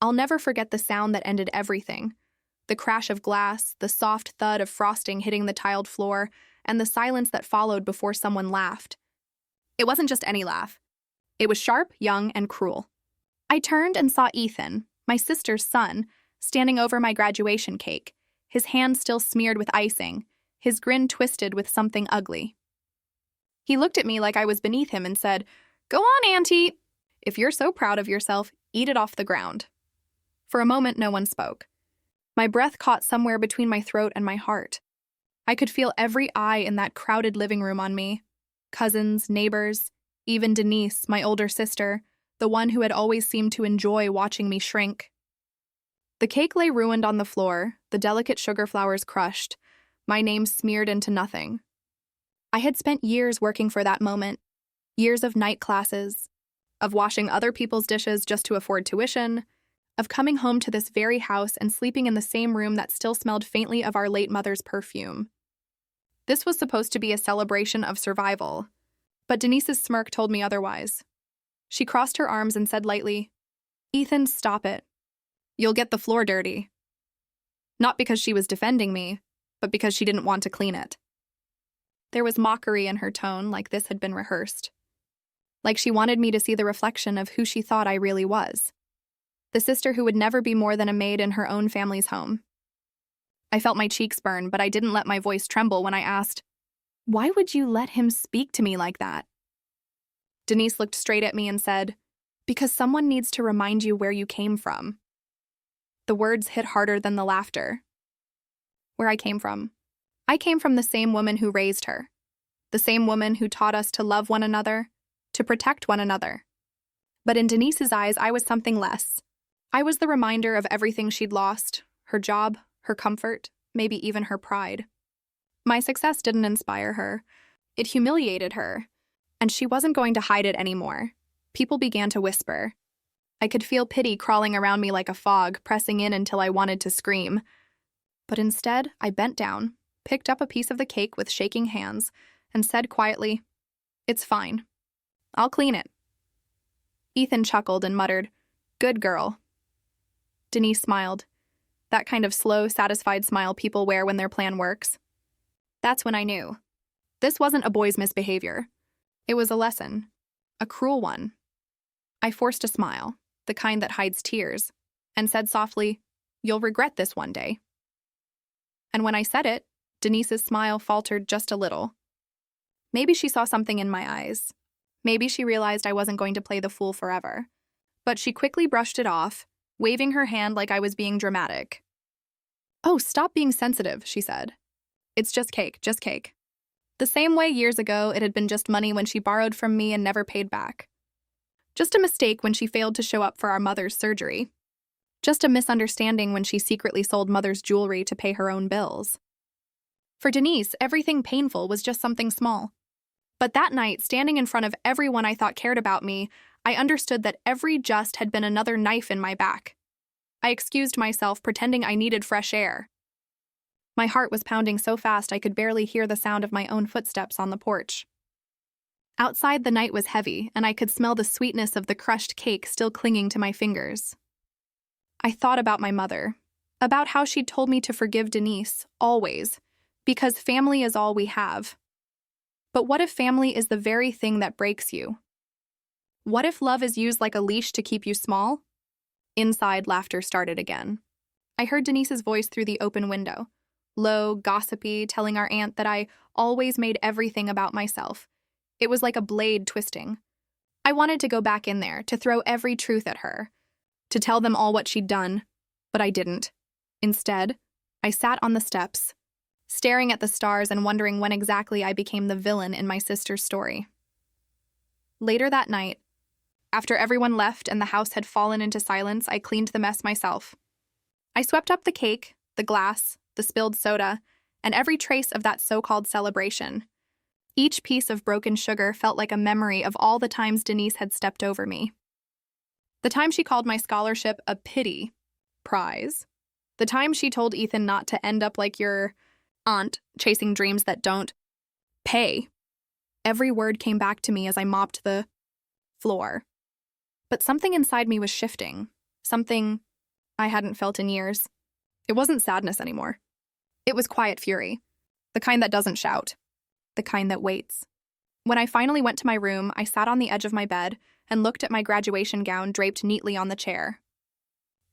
I'll never forget the sound that ended everything. The crash of glass, the soft thud of frosting hitting the tiled floor, and the silence that followed before someone laughed. It wasn't just any laugh. It was sharp, young, and cruel. I turned and saw Ethan, my sister's son, standing over my graduation cake, his hand still smeared with icing, his grin twisted with something ugly. He looked at me like I was beneath him and said, "Go on, Auntie. If you're so proud of yourself, eat it off the ground." For a moment, no one spoke. My breath caught somewhere between my throat and my heart. I could feel every eye in that crowded living room on me. Cousins, neighbors, even Denise, my older sister, the one who had always seemed to enjoy watching me shrink. The cake lay ruined on the floor, the delicate sugar flowers crushed, my name smeared into nothing. I had spent years working for that moment, years of night classes, of washing other people's dishes just to afford tuition, of coming home to this very house and sleeping in the same room that still smelled faintly of our late mother's perfume. This was supposed to be a celebration of survival, but Denise's smirk told me otherwise. She crossed her arms and said lightly, "Ethan, stop it. You'll get the floor dirty." Not because she was defending me, but because she didn't want to clean it. There was mockery in her tone, like this had been rehearsed. Like she wanted me to see the reflection of who she thought I really was. The sister who would never be more than a maid in her own family's home. I felt my cheeks burn, but I didn't let my voice tremble when I asked, "Why would you let him speak to me like that?" Denise looked straight at me and said, "Because someone needs to remind you where you came from." The words hit harder than the laughter. Where I came from. I came from the same woman who raised her. The same woman who taught us to love one another, to protect one another. But in Denise's eyes, I was something less. I was the reminder of everything she'd lost, her job, her comfort, maybe even her pride. My success didn't inspire her. It humiliated her. And she wasn't going to hide it anymore. People began to whisper. I could feel pity crawling around me like a fog, pressing in until I wanted to scream. But instead, I bent down, picked up a piece of the cake with shaking hands, and said quietly, "It's fine. I'll clean it." Ethan chuckled and muttered, "Good girl." Denise smiled. That kind of slow, satisfied smile people wear when their plan works. That's when I knew. This wasn't a boy's misbehavior. It was a lesson. A cruel one. I forced a smile, the kind that hides tears, and said softly, "You'll regret this one day." And when I said it, Denise's smile faltered just a little. Maybe she saw something in my eyes. Maybe she realized I wasn't going to play the fool forever. But she quickly brushed it off, waving her hand like I was being dramatic. "Oh, stop being sensitive," she said. "It's just cake, just cake." The same way years ago it had been just money when she borrowed from me and never paid back. Just a mistake when she failed to show up for our mother's surgery. Just a misunderstanding when she secretly sold mother's jewelry to pay her own bills. For Denise, everything painful was just something small. But that night, standing in front of everyone I thought cared about me, I understood that every just had been another knife in my back. I excused myself, pretending I needed fresh air. My heart was pounding so fast I could barely hear the sound of my own footsteps on the porch. Outside, the night was heavy, and I could smell the sweetness of the crushed cake still clinging to my fingers. I thought about my mother, about how she'd told me to forgive Denise, always, because family is all we have. But what if family is the very thing that breaks you? What if love is used like a leash to keep you small? Inside, laughter started again. I heard Denise's voice through the open window, low, gossipy, telling our aunt that I always made everything about myself. It was like a blade twisting. I wanted to go back in there, to throw every truth at her, to tell them all what she'd done, but I didn't. Instead, I sat on the steps, staring at the stars and wondering when exactly I became the villain in my sister's story. Later that night, after everyone left and the house had fallen into silence, I cleaned the mess myself. I swept up the cake, the glass, the spilled soda, and every trace of that so-called celebration. Each piece of broken sugar felt like a memory of all the times Denise had stepped over me. The time she called my scholarship a pity prize. The time she told Ethan not to end up like your aunt, chasing dreams that don't pay. Every word came back to me as I mopped the floor. But something inside me was shifting. Something I hadn't felt in years. It wasn't sadness anymore. It was quiet fury, the kind that doesn't shout, the kind that waits. When I finally went to my room, I sat on the edge of my bed and looked at my graduation gown draped neatly on the chair.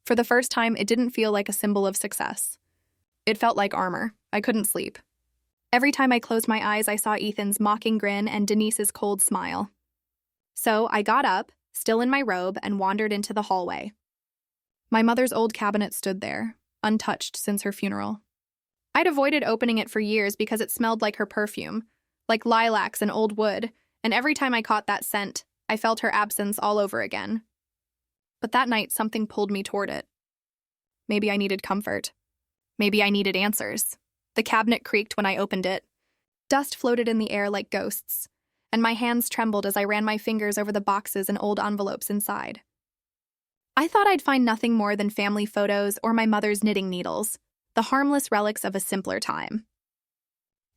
For the first time, it didn't feel like a symbol of success. It felt like armor. I couldn't sleep. Every time I closed my eyes, I saw Ethan's mocking grin and Denise's cold smile. So I got up, still in my robe, and wandered into the hallway. My mother's old cabinet stood there, untouched since her funeral. I'd avoided opening it for years because it smelled like her perfume, like lilacs and old wood, and every time I caught that scent, I felt her absence all over again. But that night, something pulled me toward it. Maybe I needed comfort. Maybe I needed answers. The cabinet creaked when I opened it. Dust floated in the air like ghosts, and my hands trembled as I ran my fingers over the boxes and old envelopes inside. I thought I'd find nothing more than family photos or my mother's knitting needles, the harmless relics of a simpler time.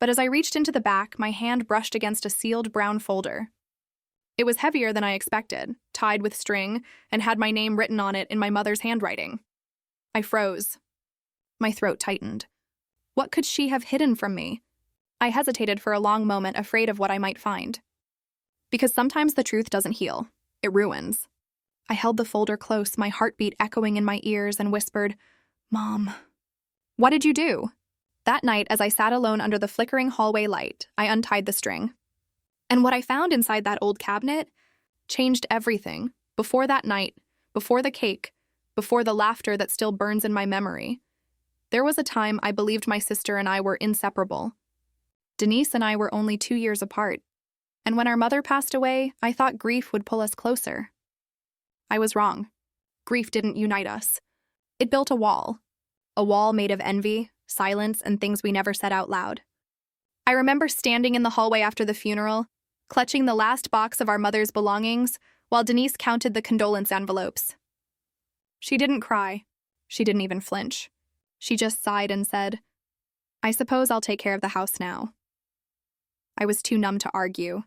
But as I reached into the back, my hand brushed against a sealed brown folder. It was heavier than I expected, tied with string, and had my name written on it in my mother's handwriting. I froze. My throat tightened. What could she have hidden from me? I hesitated for a long moment, afraid of what I might find. Because sometimes the truth doesn't heal. It ruins. I held the folder close, my heartbeat echoing in my ears, and whispered, "Mom." "What did you do?" That night, as I sat alone under the flickering hallway light, I untied the string. And what I found inside that old cabinet changed everything. Before that night, before the cake, before the laughter that still burns in my memory, there was a time I believed my sister and I were inseparable. Denise and I were only 2 years apart, and when our mother passed away, I thought grief would pull us closer. I was wrong. Grief didn't unite us. It built a wall made of envy, silence, and things we never said out loud. I remember standing in the hallway after the funeral, clutching the last box of our mother's belongings, while Denise counted the condolence envelopes. She didn't cry. She didn't even flinch. She just sighed and said, "I suppose I'll take care of the house now." I was too numb to argue,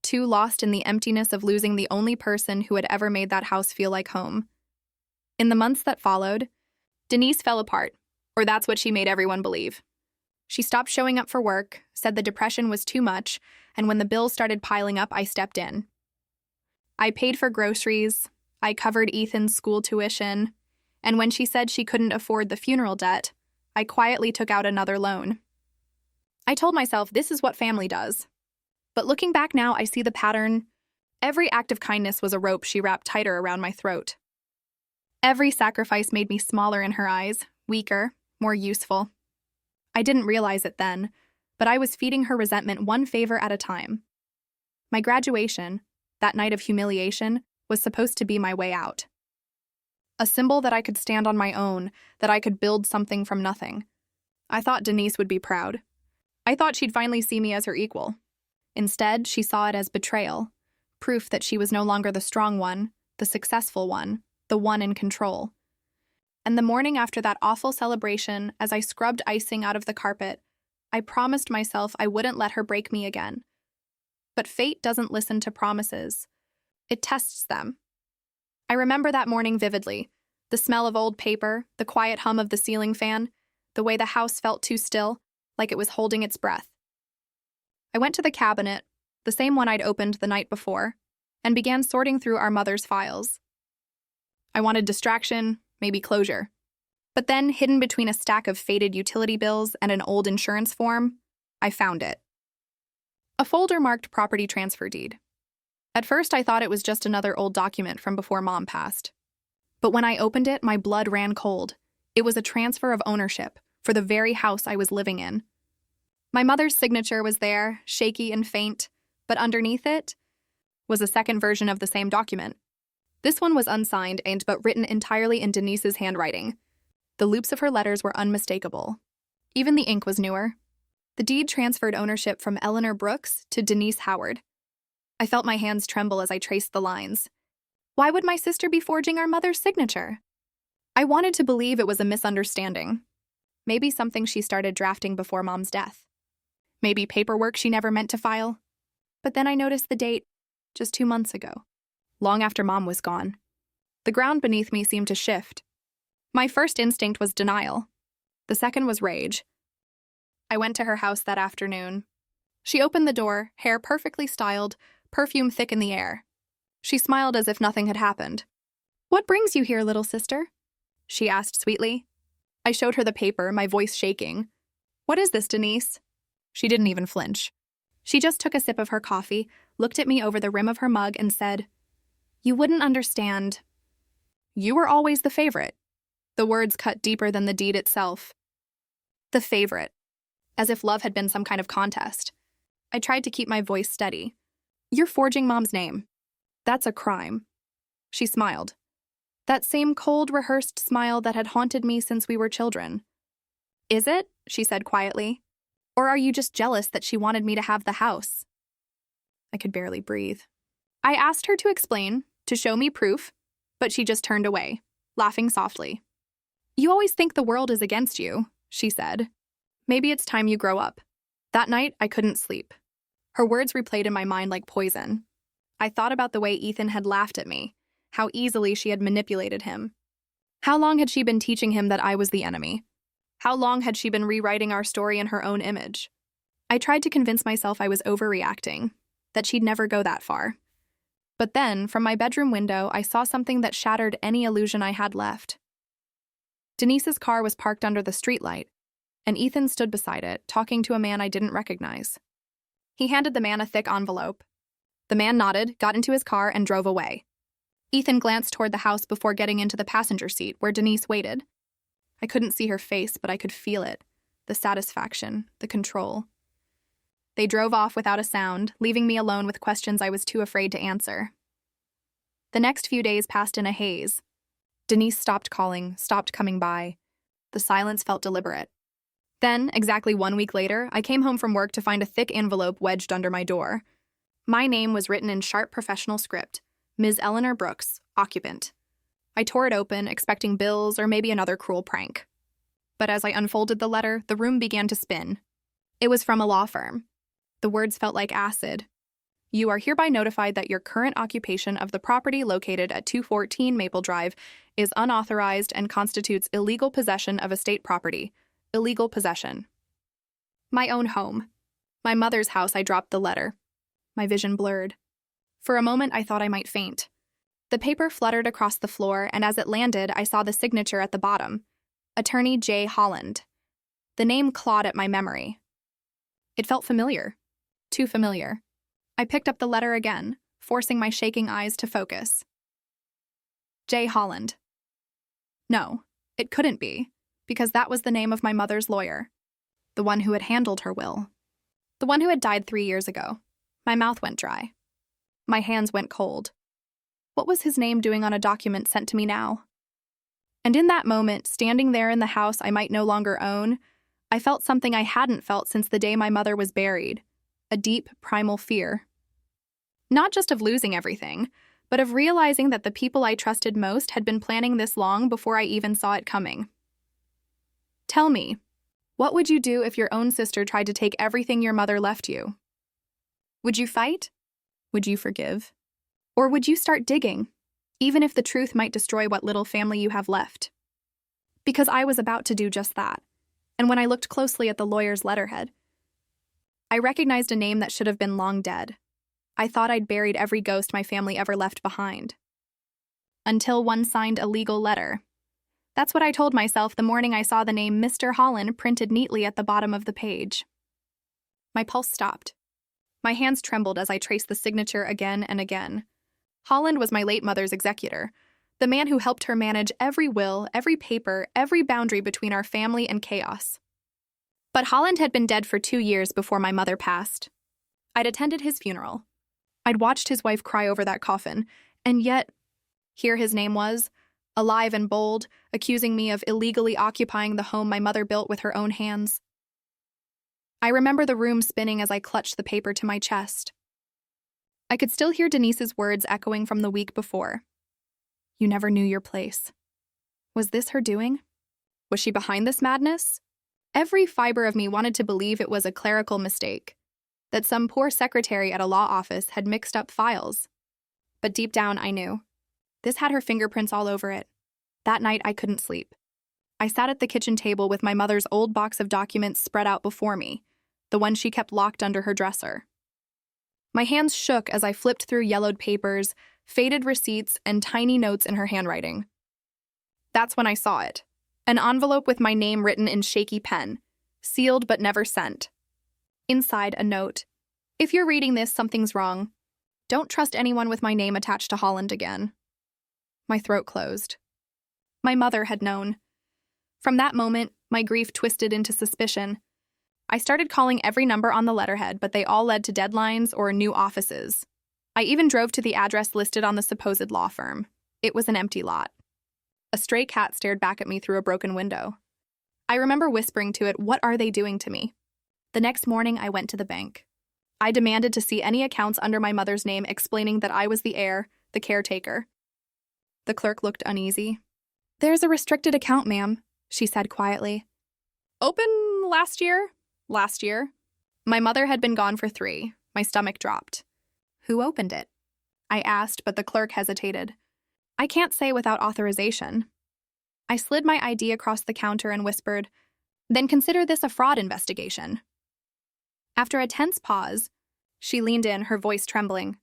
too lost in the emptiness of losing the only person who had ever made that house feel like home. In the months that followed, Denise fell apart, or that's what she made everyone believe. She stopped showing up for work, said the depression was too much, and when the bills started piling up, I stepped in. I paid for groceries, I covered Ethan's school tuition, and when she said she couldn't afford the funeral debt, I quietly took out another loan. I told myself this is what family does. But looking back now, I see the pattern. Every act of kindness was a rope she wrapped tighter around my throat. Every sacrifice made me smaller in her eyes, weaker, more useful. I didn't realize it then, but I was feeding her resentment one favor at a time. My graduation, that night of humiliation, was supposed to be my way out. A symbol that I could stand on my own, that I could build something from nothing. I thought Denise would be proud. I thought she'd finally see me as her equal. Instead, she saw it as betrayal, proof that she was no longer the strong one, the successful one, the one in control. And the morning after that awful celebration, as I scrubbed icing out of the carpet, I promised myself I wouldn't let her break me again. But fate doesn't listen to promises. It tests them. I remember that morning vividly. The smell of old paper, the quiet hum of the ceiling fan, the way the house felt too still, like it was holding its breath. I went to the cabinet, the same one I'd opened the night before, and began sorting through our mother's files. I wanted distraction, maybe closure. But then, hidden between a stack of faded utility bills and an old insurance form, I found it. A folder marked property transfer deed. At first, I thought it was just another old document from before Mom passed. But when I opened it, my blood ran cold. It was a transfer of ownership for the very house I was living in. My mother's signature was there, shaky and faint, but underneath it was a second version of the same document. This one was unsigned but written entirely in Denise's handwriting. The loops of her letters were unmistakable. Even the ink was newer. The deed transferred ownership from Eleanor Brooks to Denise Howard. I felt my hands tremble as I traced the lines. Why would my sister be forging our mother's signature? I wanted to believe it was a misunderstanding. Maybe something she started drafting before Mom's death. Maybe paperwork she never meant to file. But then I noticed the date, just 2 months ago, long after Mom was gone. The ground beneath me seemed to shift. My first instinct was denial. The second was rage. I went to her house that afternoon. She opened the door, hair perfectly styled, perfume thick in the air. She smiled as if nothing had happened. "What brings you here, little sister?" she asked sweetly. I showed her the paper, my voice shaking. "What is this, Denise?" She didn't even flinch. She just took a sip of her coffee, looked at me over the rim of her mug, and said, "You wouldn't understand. You were always the favorite." The words cut deeper than the deed itself. The favorite. As if love had been some kind of contest. I tried to keep my voice steady. "You're forging Mom's name. That's a crime." She smiled. That same cold, rehearsed smile that had haunted me since we were children. "Is it?" she said quietly. "Or are you just jealous that she wanted me to have the house?" I could barely breathe. I asked her to explain, to show me proof, but she just turned away, laughing softly. "You always think the world is against you," she said. "Maybe it's time you grow up." That night, I couldn't sleep. Her words replayed in my mind like poison. I thought about the way Ethan had laughed at me, how easily she had manipulated him. How long had she been teaching him that I was the enemy? How long had she been rewriting our story in her own image? I tried to convince myself I was overreacting, that she'd never go that far. But then, from my bedroom window, I saw something that shattered any illusion I had left. Denise's car was parked under the streetlight, and Ethan stood beside it, talking to a man I didn't recognize. He handed the man a thick envelope. The man nodded, got into his car, and drove away. Ethan glanced toward the house before getting into the passenger seat, where Denise waited. I couldn't see her face, but I could feel it. The satisfaction, the control. They drove off without a sound, leaving me alone with questions I was too afraid to answer. The next few days passed in a haze. Denise stopped calling, stopped coming by. The silence felt deliberate. Then, exactly 1 week later, I came home from work to find a thick envelope wedged under my door. My name was written in sharp professional script, Ms. Eleanor Brooks, occupant. I tore it open, expecting bills or maybe another cruel prank. But as I unfolded the letter, the room began to spin. It was from a law firm. The words felt like acid. "You are hereby notified that your current occupation of the property located at 214 Maple Drive is unauthorized and constitutes illegal possession of estate property. Illegal possession." My own home. My mother's house. I dropped the letter. My vision blurred. For a moment, I thought I might faint. The paper fluttered across the floor, and as it landed, I saw the signature at the bottom. Attorney J. Holland. The name clawed at my memory. It felt familiar. Too familiar. I picked up the letter again, forcing my shaking eyes to focus. J. Holland. No, it couldn't be, because that was the name of my mother's lawyer. The one who had handled her will. The one who had died 3 years ago. My mouth went dry. My hands went cold. What was his name doing on a document sent to me now? And in that moment, standing there in the house I might no longer own, I felt something I hadn't felt since the day my mother was buried. A deep, primal fear. Not just of losing everything, but of realizing that the people I trusted most had been planning this long before I even saw it coming. Tell me, what would you do if your own sister tried to take everything your mother left you? Would you fight? Would you forgive? Or would you start digging, even if the truth might destroy what little family you have left? Because I was about to do just that, and when I looked closely at the lawyer's letterhead, I recognized a name that should have been long dead. I thought I'd buried every ghost my family ever left behind. Until one signed a legal letter. That's what I told myself the morning I saw the name Mr. Holland printed neatly at the bottom of the page. My pulse stopped. My hands trembled as I traced the signature again and again. Holland was my late mother's executor, the man who helped her manage every will, every paper, every boundary between our family and chaos. But Holland had been dead for 2 years before my mother passed. I'd attended his funeral. I'd watched his wife cry over that coffin, and yet, here his name was, alive and bold, accusing me of illegally occupying the home my mother built with her own hands. I remember the room spinning as I clutched the paper to my chest. I could still hear Denise's words echoing from the week before. You never knew your place. Was this her doing? Was she behind this madness? Every fiber of me wanted to believe it was a clerical mistake, that some poor secretary at a law office had mixed up files. But deep down, I knew. This had her fingerprints all over it. That night, I couldn't sleep. I sat at the kitchen table with my mother's old box of documents spread out before me, the one she kept locked under her dresser. My hands shook as I flipped through yellowed papers, faded receipts, and tiny notes in her handwriting. That's when I saw it. An envelope with my name written in shaky pen, sealed but never sent. Inside, a note. If you're reading this, something's wrong. Don't trust anyone with my name attached to Holland again. My throat closed. My mother had known. From that moment, my grief twisted into suspicion. I started calling every number on the letterhead, but they all led to deadlines or new offices. I even drove to the address listed on the supposed law firm. It was an empty lot. A stray cat stared back at me through a broken window. I remember whispering to it, "What are they doing to me?" The next morning, I went to the bank. I demanded to see any accounts under my mother's name, explaining that I was the heir, the caretaker. The clerk looked uneasy. "There's a restricted account, ma'am," she said quietly. "Open last year?" Last year. My mother had been gone for 3. My stomach dropped. "Who opened it?" I asked, but the clerk hesitated. "I can't say without authorization." I slid my ID across the counter and whispered, "Then consider this a fraud investigation." After a tense pause, she leaned in, her voice trembling.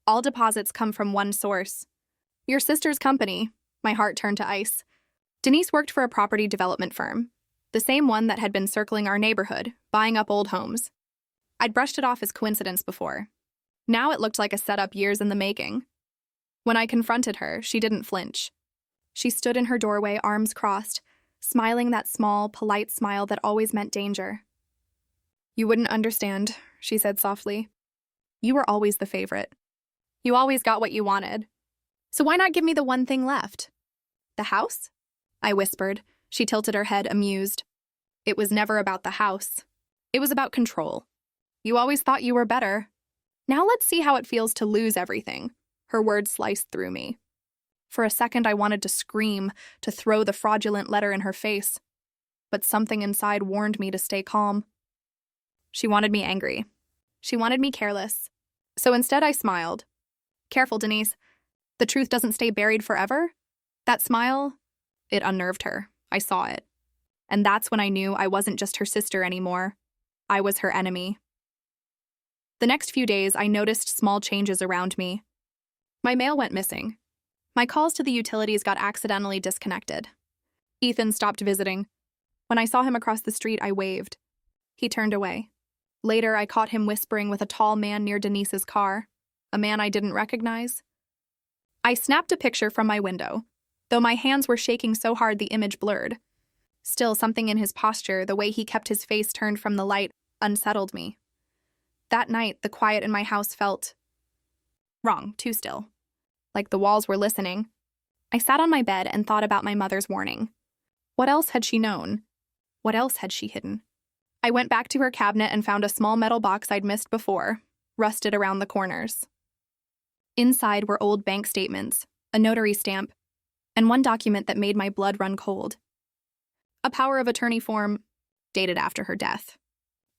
"All deposits come from one source. Your sister's company." My heart turned to ice. Denise worked for a property development firm, the same one that had been circling our neighborhood, buying up old homes. I'd brushed it off as coincidence before. Now it looked like a setup years in the making. When I confronted her, she didn't flinch. She stood in her doorway, arms crossed, smiling that small, polite smile that always meant danger. "You wouldn't understand," she said softly. "You were always the favorite. You always got what you wanted. So why not give me the one thing left?" "The house?" I whispered. She tilted her head, amused. "It was never about the house. It was about control. You always thought you were better. Now let's see how it feels to lose everything." Her words sliced through me. For a second, I wanted to scream, to throw the fraudulent letter in her face. But something inside warned me to stay calm. She wanted me angry. She wanted me careless. So instead, I smiled. "Careful, Denise. The truth doesn't stay buried forever." That smile, it unnerved her. I saw it. And that's when I knew I wasn't just her sister anymore. I was her enemy. The next few days, I noticed small changes around me. My mail went missing. My calls to the utilities got accidentally disconnected. Ethan stopped visiting. When I saw him across the street, I waved. He turned away. Later, I caught him whispering with a tall man near Denise's car, a man I didn't recognize. I snapped a picture from my window, though my hands were shaking so hard the image blurred. Still, something in his posture, the way he kept his face turned from the light, unsettled me. That night, the quiet in my house felt wrong, too still. Like the walls were listening. I sat on my bed and thought about my mother's warning. What else had she known? What else had she hidden? I went back to her cabinet and found a small metal box I'd missed before, rusted around the corners. Inside were old bank statements, a notary stamp, and one document that made my blood run cold. A power of attorney form, dated after her death,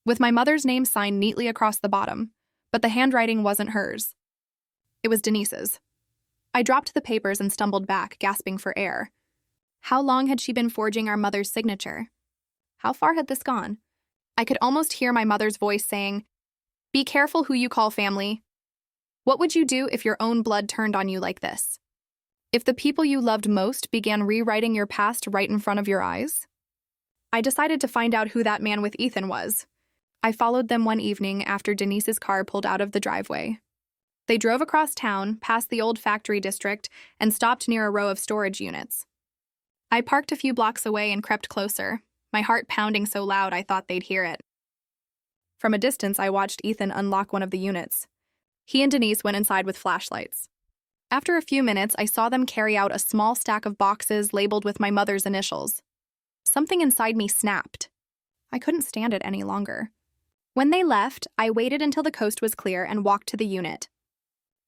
with my mother's name signed neatly across the bottom, but the handwriting wasn't hers. It was Denise's. I dropped the papers and stumbled back, gasping for air. How long had she been forging our mother's signature? How far had this gone? I could almost hear my mother's voice saying, "Be careful who you call family. What would you do if your own blood turned on you like this? If the people you loved most began rewriting your past right in front of your eyes?" I decided to find out who that man with Ethan was. I followed them one evening after Denise's car pulled out of the driveway. They drove across town, past the old factory district, and stopped near a row of storage units. I parked a few blocks away and crept closer, my heart pounding so loud I thought they'd hear it. From a distance, I watched Ethan unlock one of the units. He and Denise went inside with flashlights. After a few minutes, I saw them carry out a small stack of boxes labeled with my mother's initials. Something inside me snapped. I couldn't stand it any longer. When they left, I waited until the coast was clear and walked to the unit.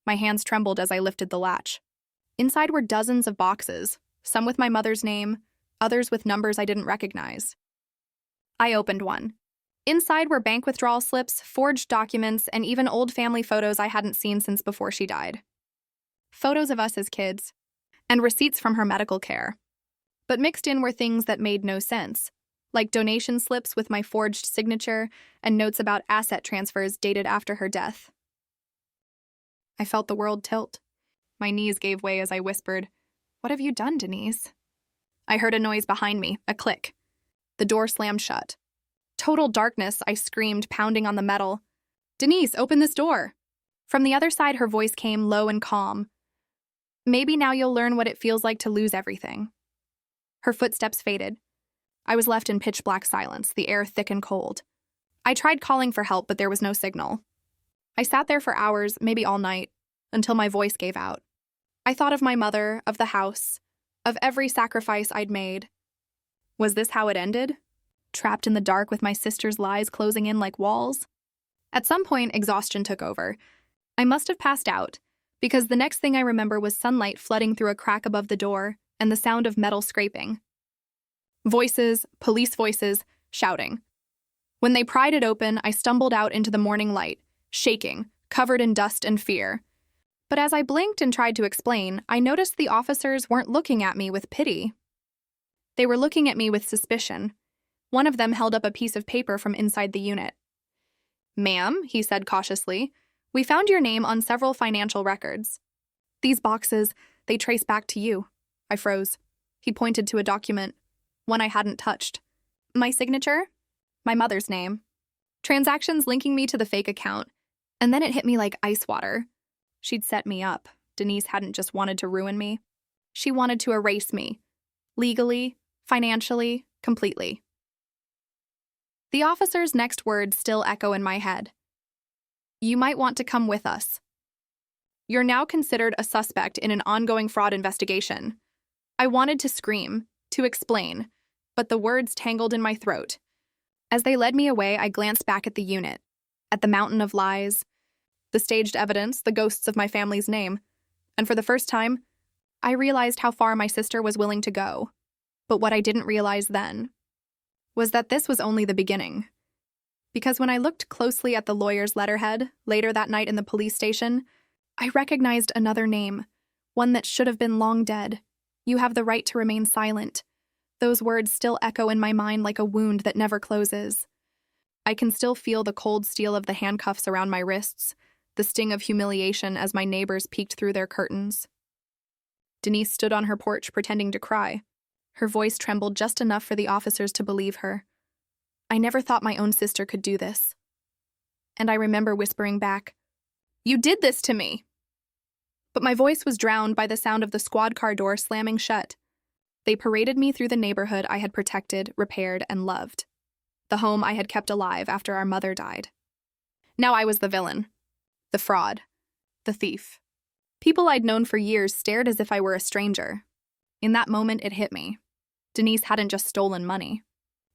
My hands trembled as I lifted the latch. Inside were dozens of boxes, some with my mother's name, others with numbers I didn't recognize. I opened one. Inside were bank withdrawal slips, forged documents, and even old family photos I hadn't seen since before she died. Photos of us as kids, and receipts from her medical care. But mixed in were things that made no sense, like donation slips with my forged signature and notes about asset transfers dated after her death. I felt the world tilt. My knees gave way as I whispered, "What have you done, Denise?" I heard a noise behind me, a click. The door slammed shut. Total darkness, I screamed, pounding on the metal. "Denise, open this door!" From the other side, her voice came low and calm. "Maybe now you'll learn what it feels like to lose everything." Her footsteps faded. I was left in pitch-black silence, the air thick and cold. I tried calling for help, but there was no signal. I sat there for hours, maybe all night, until my voice gave out. I thought of my mother, of the house, of every sacrifice I'd made. Was this how it ended? Trapped in the dark with my sister's lies closing in like walls? At some point, exhaustion took over. I must have passed out, because the next thing I remember was sunlight flooding through a crack above the door and the sound of metal scraping. Voices, police voices, shouting. When they pried it open, I stumbled out into the morning light, shaking, covered in dust and fear. But as I blinked and tried to explain, I noticed the officers weren't looking at me with pity. They were looking at me with suspicion. One of them held up a piece of paper from inside the unit. "Ma'am," he said cautiously, "we found your name on several financial records. These boxes, they trace back to you." I froze. He pointed to a document, one I hadn't touched. My signature? My mother's name. Transactions linking me to the fake account. And then it hit me like ice water. She'd set me up. Denise hadn't just wanted to ruin me. She wanted to erase me. Legally, financially, completely. The officer's next words still echo in my head. "You might want to come with us. You're now considered a suspect in an ongoing fraud investigation." I wanted to scream, to explain, but the words tangled in my throat. As they led me away, I glanced back at the unit, at the mountain of lies, the staged evidence, the ghosts of my family's name, and for the first time, I realized how far my sister was willing to go. But what I didn't realize then was that this was only the beginning. Because when I looked closely at the lawyer's letterhead later that night in the police station, I recognized another name, one that should have been long dead. "You have the right to remain silent." Those words still echo in my mind like a wound that never closes. I can still feel the cold steel of the handcuffs around my wrists, the sting of humiliation as my neighbors peeked through their curtains. Denise stood on her porch pretending to cry. Her voice trembled just enough for the officers to believe her. I never thought my own sister could do this. And I remember whispering back, "You did this to me!" But my voice was drowned by the sound of the squad car door slamming shut. They paraded me through the neighborhood I had protected, repaired, and loved. The home I had kept alive after our mother died. Now I was the villain. The fraud. The thief. People I'd known for years stared as if I were a stranger. In that moment, it hit me. Denise hadn't just stolen money.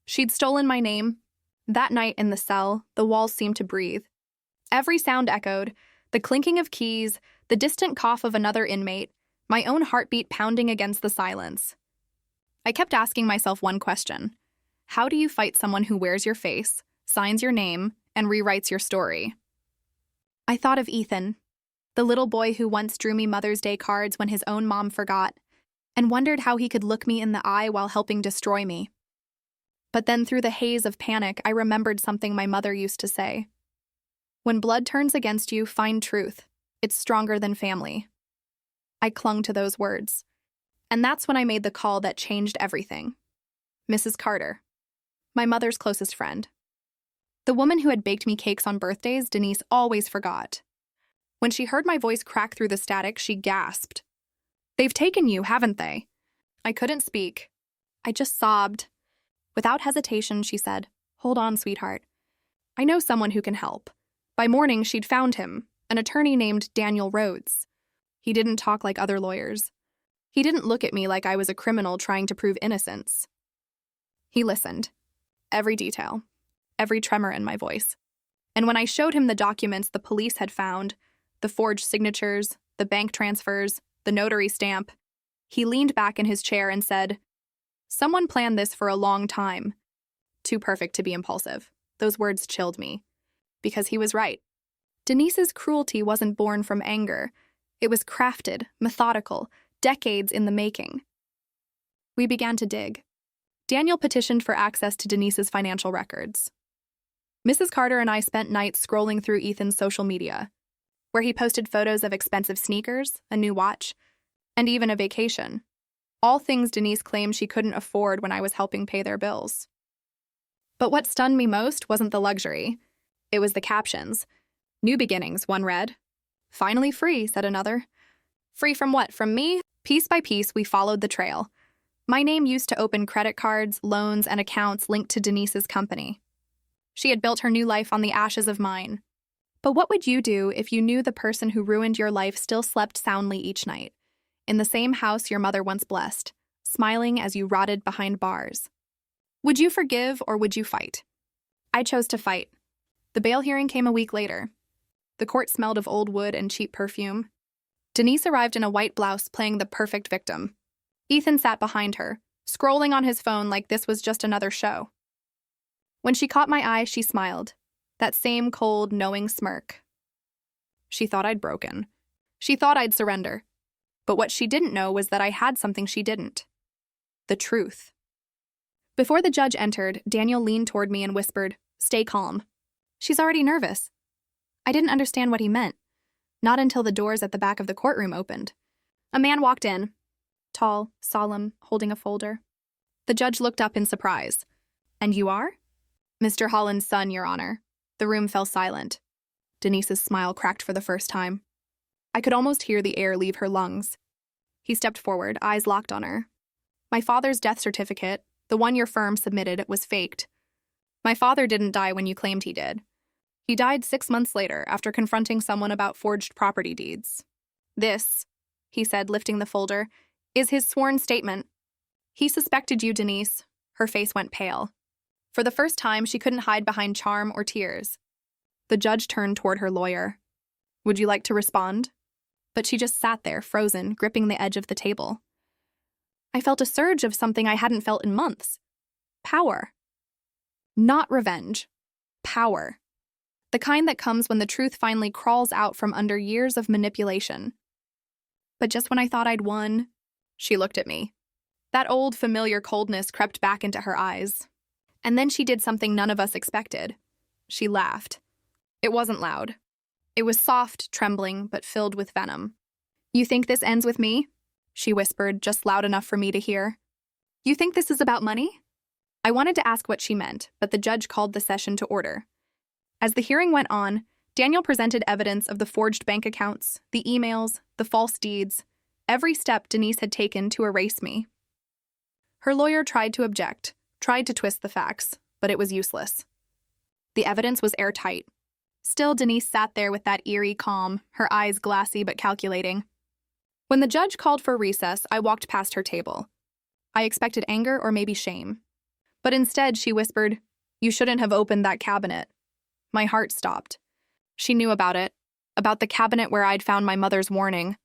She'd stolen my name. That night in the cell, the walls seemed to breathe. Every sound echoed, the clinking of keys, the distant cough of another inmate, my own heartbeat pounding against the silence. I kept asking myself one question. How do you fight someone who wears your face, signs your name, and rewrites your story? I thought of Ethan, the little boy who once drew me Mother's Day cards when his own mom forgot, and wondered how he could look me in the eye while helping destroy me. But then through the haze of panic, I remembered something my mother used to say. "When blood turns against you, find truth. It's stronger than family." I clung to those words. And that's when I made the call that changed everything. Mrs. Carter, my mother's closest friend. The woman who had baked me cakes on birthdays Denise always forgot. When she heard my voice crack through the static, she gasped. "They've taken you, haven't they?" I couldn't speak. I just sobbed. Without hesitation, she said, "Hold on, sweetheart. I know someone who can help." By morning, she'd found him, an attorney named Daniel Rhodes. He didn't talk like other lawyers. He didn't look at me like I was a criminal trying to prove innocence. He listened. Every detail. Every tremor in my voice. And when I showed him the documents the police had found, the forged signatures, the bank transfers, the notary stamp, he leaned back in his chair and said, "Someone planned this for a long time." Too perfect to be impulsive. Those words chilled me. Because he was right. Denise's cruelty wasn't born from anger. It was crafted, methodical, decades in the making. We began to dig. Daniel petitioned for access to Denise's financial records. Mrs. Carter and I spent nights scrolling through Ethan's social media, where he posted photos of expensive sneakers, a new watch, and even a vacation. All things Denise claimed she couldn't afford when I was helping pay their bills. But what stunned me most wasn't the luxury. It was the captions. New beginnings, one read. Finally free, said another. Free from what? From me? Piece by piece, we followed the trail. My name used to open credit cards, loans, and accounts linked to Denise's company. She had built her new life on the ashes of mine. But what would you do if you knew the person who ruined your life still slept soundly each night, in the same house your mother once blessed, smiling as you rotted behind bars? Would you forgive or would you fight? I chose to fight. The bail hearing came a week later. The court smelled of old wood and cheap perfume. Denise arrived in a white blouse playing the perfect victim. Ethan sat behind her, scrolling on his phone like this was just another show. When she caught my eye, she smiled. That same cold, knowing smirk. She thought I'd broken. She thought I'd surrender. But what she didn't know was that I had something she didn't. The truth. Before the judge entered, Daniel leaned toward me and whispered, "Stay calm. She's already nervous." I didn't understand what he meant. Not until the doors at the back of the courtroom opened. A man walked in. Tall, solemn, holding a folder. The judge looked up in surprise. "And you are?" "Mr. Holland's son, Your Honor." The room fell silent. Denise's smile cracked for the first time. I could almost hear the air leave her lungs. He stepped forward, eyes locked on her. "My father's death certificate, the one your firm submitted, was faked. My father didn't die when you claimed he did. He died 6 months later after confronting someone about forged property deeds. This," he said, lifting the folder, "is his sworn statement. He suspected you, Denise." Her face went pale. For the first time, she couldn't hide behind charm or tears. The judge turned toward her lawyer. "Would you like to respond?" But she just sat there, frozen, gripping the edge of the table. I felt a surge of something I hadn't felt in months. Power. Not revenge. Power. The kind that comes when the truth finally crawls out from under years of manipulation. But just when I thought I'd won, she looked at me. That old, familiar coldness crept back into her eyes. And then she did something none of us expected. She laughed. It wasn't loud. It was soft, trembling, but filled with venom. "You think this ends with me?" she whispered, just loud enough for me to hear. "You think this is about money?" I wanted to ask what she meant, but the judge called the session to order. As the hearing went on, Daniel presented evidence of the forged bank accounts, the emails, the false deeds, every step Denise had taken to erase me. Her lawyer tried to object, tried to twist the facts, but it was useless. The evidence was airtight. Still, Denise sat there with that eerie calm, her eyes glassy but calculating. When the judge called for recess, I walked past her table. I expected anger or maybe shame. But instead, she whispered, "You shouldn't have opened that cabinet." My heart stopped. She knew about it, about the cabinet where I'd found my mother's warning.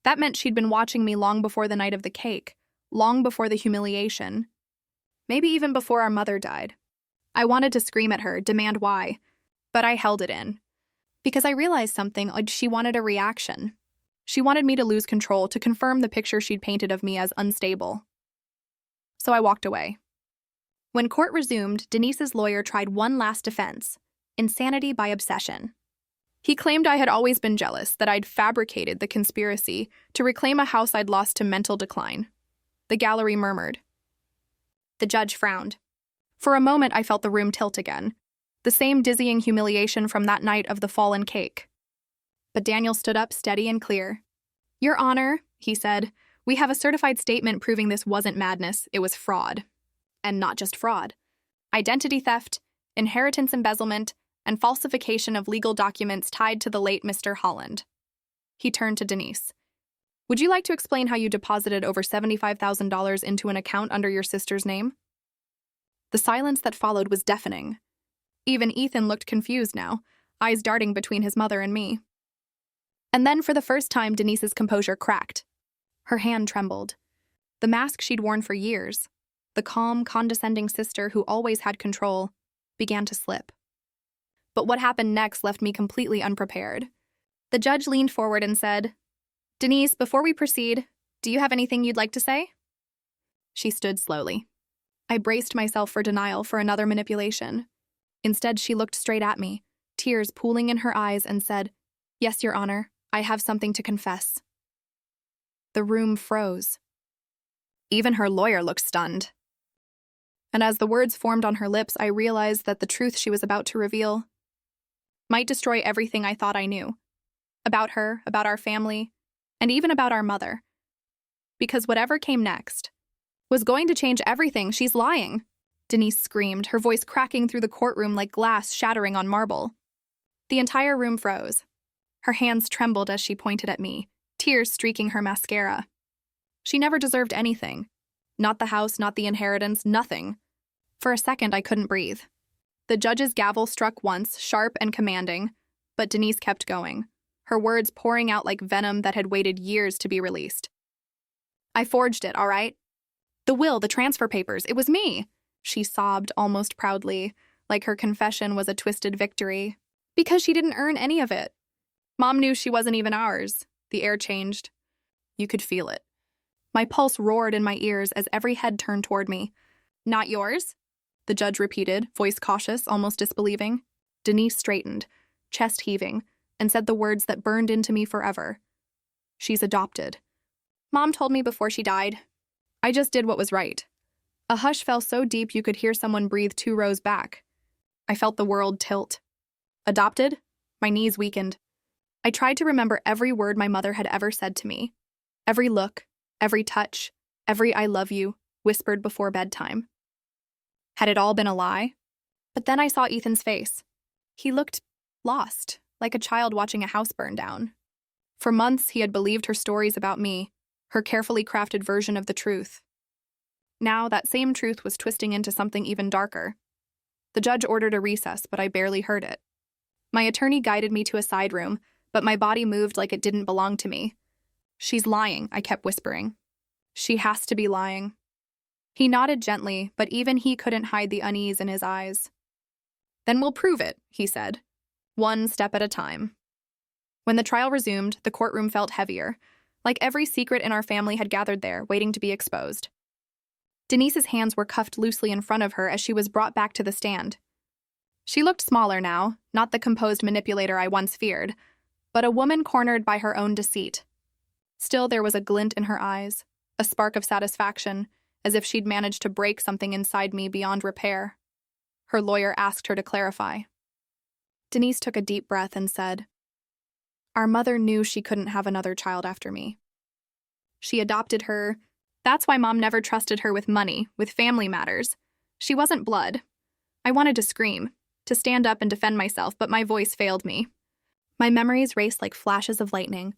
That meant she'd been watching me long before the night of the cake, long before the humiliation. Maybe even before our mother died. I wanted to scream at her, demand why, but I held it in. Because I realized something, she wanted a reaction. She wanted me to lose control, to confirm the picture she'd painted of me as unstable. So I walked away. When court resumed, Denise's lawyer tried one last defense: insanity by obsession. He claimed I had always been jealous, that I'd fabricated the conspiracy to reclaim a house I'd lost to mental decline. The gallery murmured. The judge frowned. For a moment, I felt the room tilt again. The same dizzying humiliation from that night of the fallen cake. But Daniel stood up steady and clear. "Your Honor," he said, "we have a certified statement proving this wasn't madness, it was fraud. And not just fraud. Identity theft, inheritance embezzlement, and falsification of legal documents tied to the late Mr. Holland." He turned to Denise. "Would you like to explain how you deposited over $75,000 into an account under your sister's name?" The silence that followed was deafening. Even Ethan looked confused now, eyes darting between his mother and me. And then, for the first time, Denise's composure cracked. Her hand trembled. The mask she'd worn for years, the calm, condescending sister who always had control, began to slip. But what happened next left me completely unprepared. The judge leaned forward and said, "Denise, before we proceed, do you have anything you'd like to say?" She stood slowly. I braced myself for denial for another manipulation. Instead, she looked straight at me, tears pooling in her eyes, and said, "Yes, Your Honor, I have something to confess." The room froze. Even her lawyer looked stunned. And as the words formed on her lips, I realized that the truth she was about to reveal might destroy everything I thought I knew. About her, about our family, and even about our mother. Because whatever came next was going to change everything. She's lying, Denise screamed, her voice cracking through the courtroom like glass shattering on marble. The entire room froze. Her hands trembled as she pointed at me, tears streaking her mascara. She never deserved anything. Not the house, not the inheritance, nothing. For a second, I couldn't breathe. The judge's gavel struck once, sharp and commanding, but Denise kept going, her words pouring out like venom that had waited years to be released. "I forged it, all right? The will, the transfer papers, it was me," she sobbed almost proudly, like her confession was a twisted victory. "Because she didn't earn any of it. Mom knew she wasn't even ours." The air changed. You could feel it. My pulse roared in my ears as every head turned toward me. "Not yours?" the judge repeated, voice cautious, almost disbelieving. Denise straightened, chest heaving, and said the words that burned into me forever. "She's adopted. Mom told me before she died. I just did what was right." A hush fell so deep you could hear someone breathe 2 rows back. I felt the world tilt. Adopted? My knees weakened. I tried to remember every word my mother had ever said to me. Every look, every touch, every "I love you" whispered before bedtime. Had it all been a lie? But then I saw Ethan's face. He looked lost, like a child watching a house burn down. For months, he had believed her stories about me, her carefully crafted version of the truth. Now, that same truth was twisting into something even darker. The judge ordered a recess, but I barely heard it. My attorney guided me to a side room, but my body moved like it didn't belong to me. "She's lying," I kept whispering. "She has to be lying." He nodded gently, but even he couldn't hide the unease in his eyes. "Then we'll prove it," he said, one step at a time. When the trial resumed, the courtroom felt heavier, like every secret in our family had gathered there, waiting to be exposed. Denise's hands were cuffed loosely in front of her as she was brought back to the stand. She looked smaller now, not the composed manipulator I once feared, but a woman cornered by her own deceit. Still, there was a glint in her eyes, a spark of satisfaction, as if she'd managed to break something inside me beyond repair. Her lawyer asked her to clarify. Denise took a deep breath and said, "Our mother knew she couldn't have another child after me. She adopted her. That's why Mom never trusted her with money, with family matters. She wasn't blood." I wanted to scream, to stand up and defend myself, but my voice failed me. My memories raced like flashes of lightning.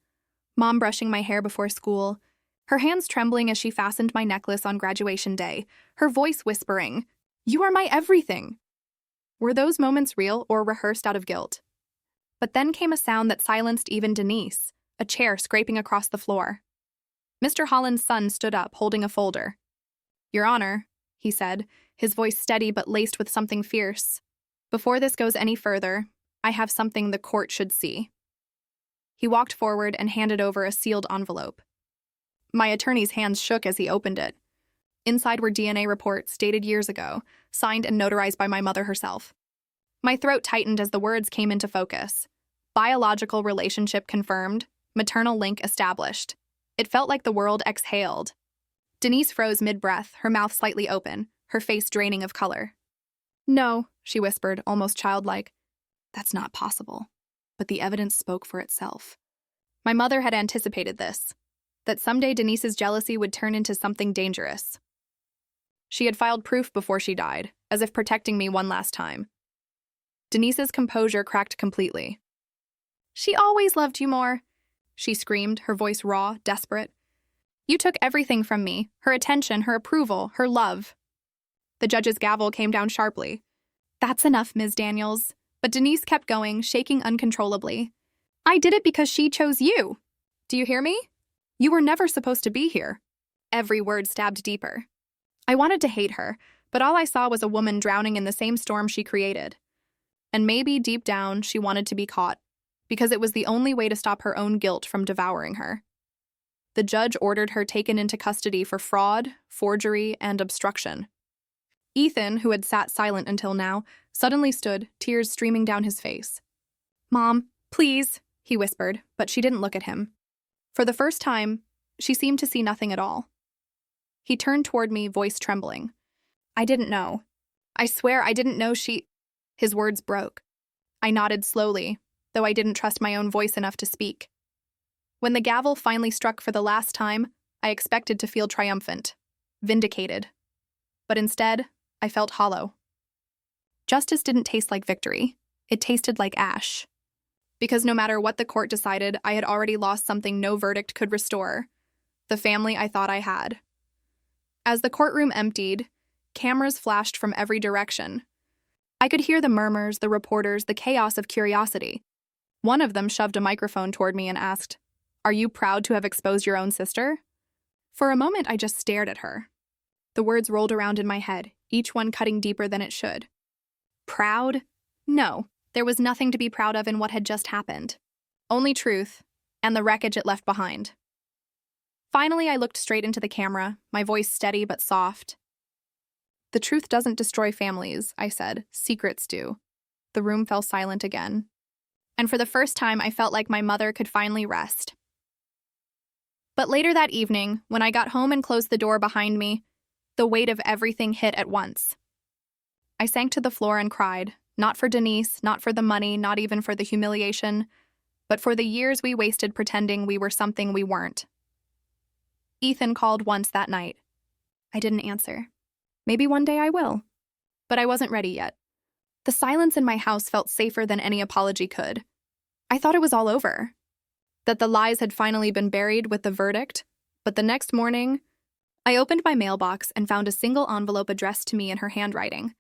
Mom brushing my hair before school, her hands trembling as she fastened my necklace on graduation day, her voice whispering, "You are my everything." Were those moments real or rehearsed out of guilt? But then came a sound that silenced even Denise, a chair scraping across the floor. Mr. Holland's son stood up, holding a folder. "Your Honor," he said, his voice steady but laced with something fierce. "Before this goes any further, I have something the court should see." He walked forward and handed over a sealed envelope. My attorney's hands shook as he opened it. Inside were DNA reports dated years ago, signed and notarized by my mother herself. My throat tightened as the words came into focus. Biological relationship confirmed, maternal link established. It felt like the world exhaled. Denise froze mid-breath, her mouth slightly open, her face draining of color. "No," she whispered, almost childlike. "That's not possible." But the evidence spoke for itself. My mother had anticipated this, that someday Denise's jealousy would turn into something dangerous. She had filed proof before she died, as if protecting me one last time. Denise's composure cracked completely. "She always loved you more," she screamed, her voice raw, desperate. "You took everything from me, her attention, her approval, her love." The judge's gavel came down sharply. "That's enough, Ms. Daniels." But Denise kept going, shaking uncontrollably. "I did it because she chose you. Do you hear me? You were never supposed to be here." Every word stabbed deeper. I wanted to hate her, but all I saw was a woman drowning in the same storm she created. And maybe, deep down, she wanted to be caught, because it was the only way to stop her own guilt from devouring her. the judge ordered her taken into custody for fraud, forgery, and obstruction. Ethan, who had sat silent until now, suddenly stood, tears streaming down his face. "Mom, please," he whispered, but she didn't look at him. For the first time, she seemed to see nothing at all. He turned toward me, voice trembling. "I didn't know. I swear I didn't know she—" His words broke. I nodded slowly, though I didn't trust my own voice enough to speak. When the gavel finally struck for the last time, I expected to feel triumphant, vindicated. But instead, I felt hollow. Justice didn't taste like victory. It tasted like ash. Because no matter what the court decided, I had already lost something no verdict could restore: the family I thought I had. As the courtroom emptied, cameras flashed from every direction. I could hear the murmurs, the reporters, the chaos of curiosity. One of them shoved a microphone toward me and asked, "Are you proud to have exposed your own sister?" For a moment, I just stared at her. The words rolled around in my head, each one cutting deeper than it should. Proud? No, there was nothing to be proud of in what had just happened. Only truth, and the wreckage it left behind. Finally, I looked straight into the camera, my voice steady but soft. "The truth doesn't destroy families," I said. "Secrets do." The room fell silent again. And for the first time, I felt like my mother could finally rest. But later that evening, when I got home and closed the door behind me, the weight of everything hit at once. I sank to the floor and cried, not for Denise, not for the money, not even for the humiliation, but for the years we wasted pretending we were something we weren't. Ethan called once that night. I didn't answer. Maybe one day I will. But I wasn't ready yet. The silence in my house felt safer than any apology could. I thought it was all over, that the lies had finally been buried with the verdict, but the next morning, I opened my mailbox and found a single envelope addressed to me in her handwriting.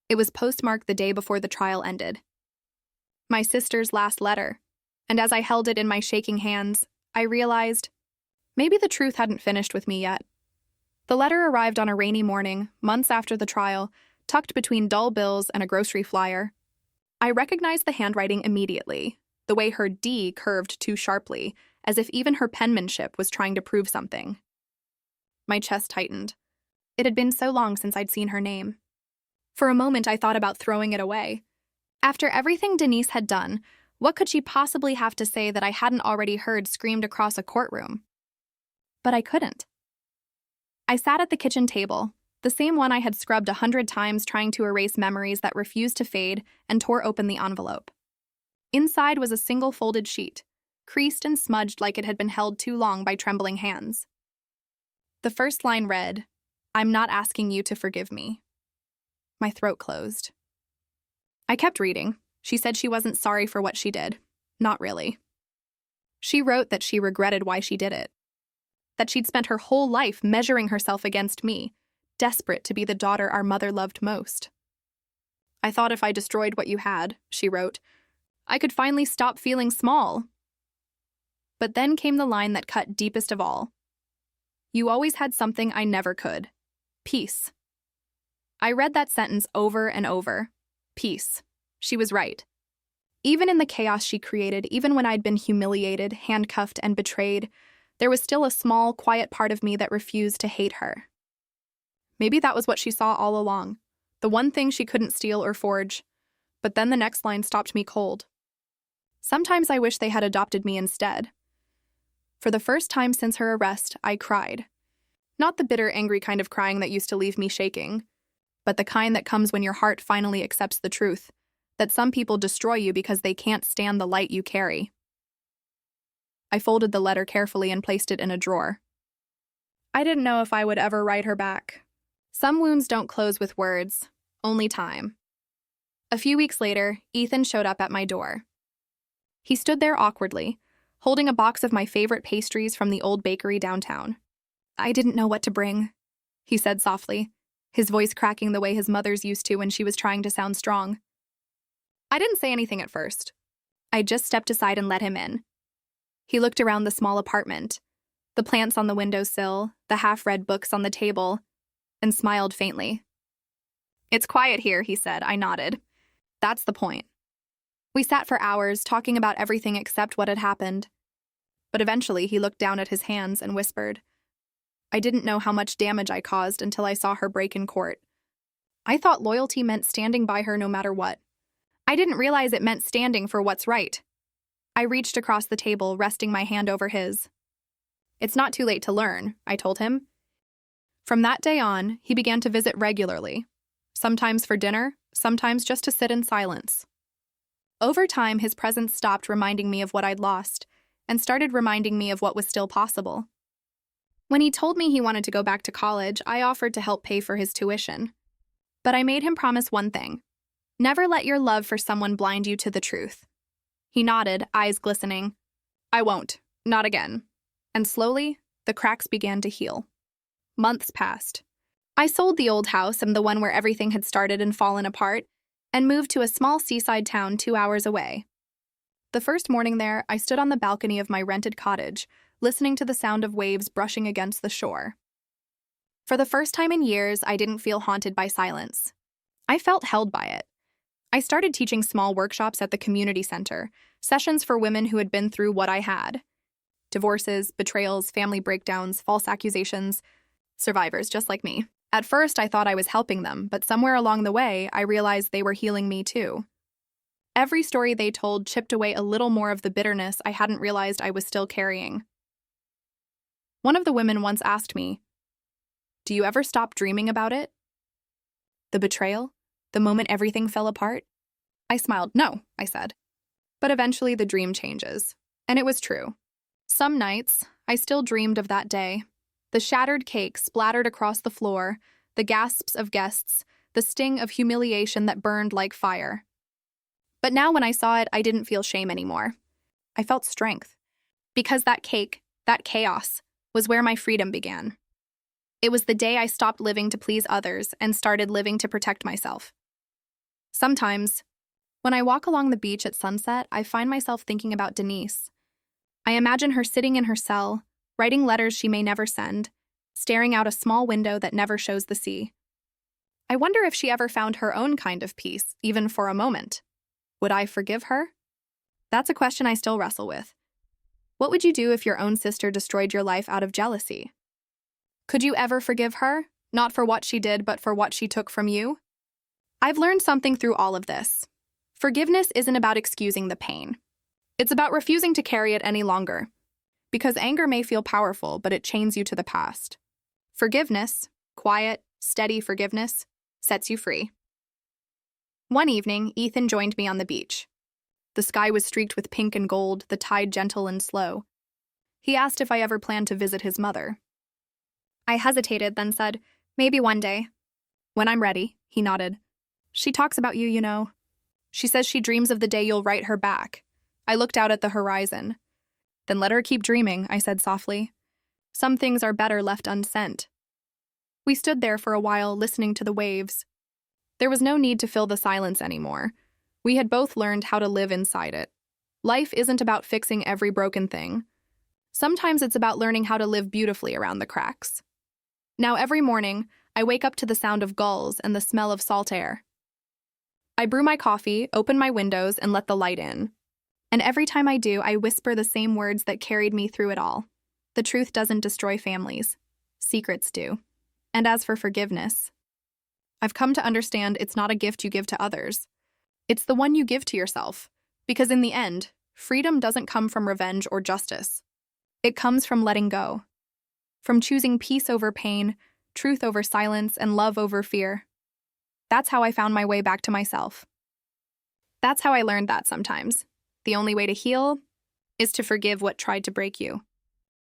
It was postmarked the day before the trial ended. My sister's last letter, and as I held it in my shaking hands, I realized maybe the truth hadn't finished with me yet. The letter arrived on a rainy morning, months after the trial, tucked between dull bills and a grocery flyer. I recognized the handwriting immediately, the way her D curved too sharply, as if even her penmanship was trying to prove something. My chest tightened. It had been so long since I'd seen her name. For a moment, I thought about throwing it away. After everything Denise had done, what could she possibly have to say that I hadn't already heard screamed across a courtroom? But I couldn't. I sat at the kitchen table, the same one I had scrubbed 100 times trying to erase memories that refused to fade, and tore open the envelope. Inside was a single folded sheet, creased and smudged like it had been held too long by trembling hands. The first line read, "I'm not asking you to forgive me." My throat closed. I kept reading. She said she wasn't sorry for what she did. Not really. She wrote that she regretted why she did it. That she'd spent her whole life measuring herself against me, desperate to be the daughter our mother loved most. "I thought if I destroyed what you had," she wrote, "I could finally stop feeling small." But then came the line that cut deepest of all. "You always had something I never could. Peace." I read that sentence over and over. Peace. She was right. Even in the chaos she created, even when I'd been humiliated, handcuffed, and betrayed, there was still a small, quiet part of me that refused to hate her. Maybe that was what she saw all along, the one thing she couldn't steal or forge. But then the next line stopped me cold. Sometimes I wish they had adopted me instead. For the first time since her arrest, I cried. Not the bitter, angry kind of crying that used to leave me shaking, but the kind that comes when your heart finally accepts the truth, that some people destroy you because they can't stand the light you carry. I folded the letter carefully and placed it in a drawer. I didn't know if I would ever write her back. Some wounds don't close with words, only time. A few weeks later, Ethan showed up at my door. He stood there awkwardly, holding a box of my favorite pastries from the old bakery downtown. "I didn't know what to bring," he said softly, his voice cracking the way his mother's used to when she was trying to sound strong. I didn't say anything at first. I just stepped aside and let him in. He looked around the small apartment, the plants on the windowsill, the half-read books on the table, and smiled faintly. "It's quiet here," he said. I nodded. "That's the point." We sat for hours, talking about everything except what had happened. But eventually he looked down at his hands and whispered. I didn't know how much damage I caused until I saw her break in court. I thought loyalty meant standing by her no matter what. I didn't realize it meant standing for what's right. I reached across the table, resting my hand over his. It's not too late to learn, I told him. From that day on, he began to visit regularly, sometimes for dinner, sometimes just to sit in silence. Over time, his presence stopped reminding me of what I'd lost and started reminding me of what was still possible. When he told me he wanted to go back to college, I offered to help pay for his tuition. But I made him promise one thing: never let your love for someone blind you to the truth. He nodded, eyes glistening. I won't. Not again. And slowly, the cracks began to heal. Months passed. I sold the old house and the one where everything had started and fallen apart, and moved to a small seaside town 2 hours away. The first morning there, I stood on the balcony of my rented cottage, listening to the sound of waves brushing against the shore. For the first time in years, I didn't feel haunted by silence. I felt held by it. I started teaching small workshops at the community center, sessions for women who had been through what I had. Divorces, betrayals, family breakdowns, false accusations, survivors just like me. At first, I thought I was helping them, but somewhere along the way, I realized they were healing me too. Every story they told chipped away a little more of the bitterness I hadn't realized I was still carrying. One of the women once asked me, "Do you ever stop dreaming about it? The betrayal? The moment everything fell apart?" I smiled. "No," I said. But eventually the dream changes. And it was true. Some nights, I still dreamed of that day. The shattered cake splattered across the floor, the gasps of guests, the sting of humiliation that burned like fire. But now when I saw it, I didn't feel shame anymore. I felt strength. Because that cake, that chaos, was where my freedom began. It was the day I stopped living to please others and started living to protect myself. Sometimes, when I walk along the beach at sunset, I find myself thinking about Denise. I imagine her sitting in her cell, writing letters she may never send, staring out a small window that never shows the sea. I wonder if she ever found her own kind of peace, even for a moment. Would I forgive her? That's a question I still wrestle with. What would you do if your own sister destroyed your life out of jealousy? Could you ever forgive her, not for what she did, but for what she took from you? I've learned something through all of this. Forgiveness isn't about excusing the pain. It's about refusing to carry it any longer. Because anger may feel powerful, but it chains you to the past. Forgiveness, quiet, steady forgiveness, sets you free. One evening, Ethan joined me on the beach. The sky was streaked with pink and gold, the tide gentle and slow. He asked if I ever planned to visit his mother. I hesitated, then said, "Maybe one day." "When I'm ready," he nodded. "She talks about you, you know. She says she dreams of the day you'll write her back." I looked out at the horizon. "Then let her keep dreaming," I said softly. "Some things are better left unsent." We stood there for a while, listening to the waves. There was no need to fill the silence anymore. We had both learned how to live inside it. Life isn't about fixing every broken thing. Sometimes it's about learning how to live beautifully around the cracks. Now every morning, I wake up to the sound of gulls and the smell of salt air. I brew my coffee, open my windows, and let the light in. And every time I do, I whisper the same words that carried me through it all. The truth doesn't destroy families. Secrets do. And as for forgiveness, I've come to understand it's not a gift you give to others. It's the one you give to yourself. Because in the end, freedom doesn't come from revenge or justice. It comes from letting go. From choosing peace over pain, truth over silence, and love over fear. That's how I found my way back to myself. That's how I learned that sometimes the only way to heal is to forgive what tried to break you.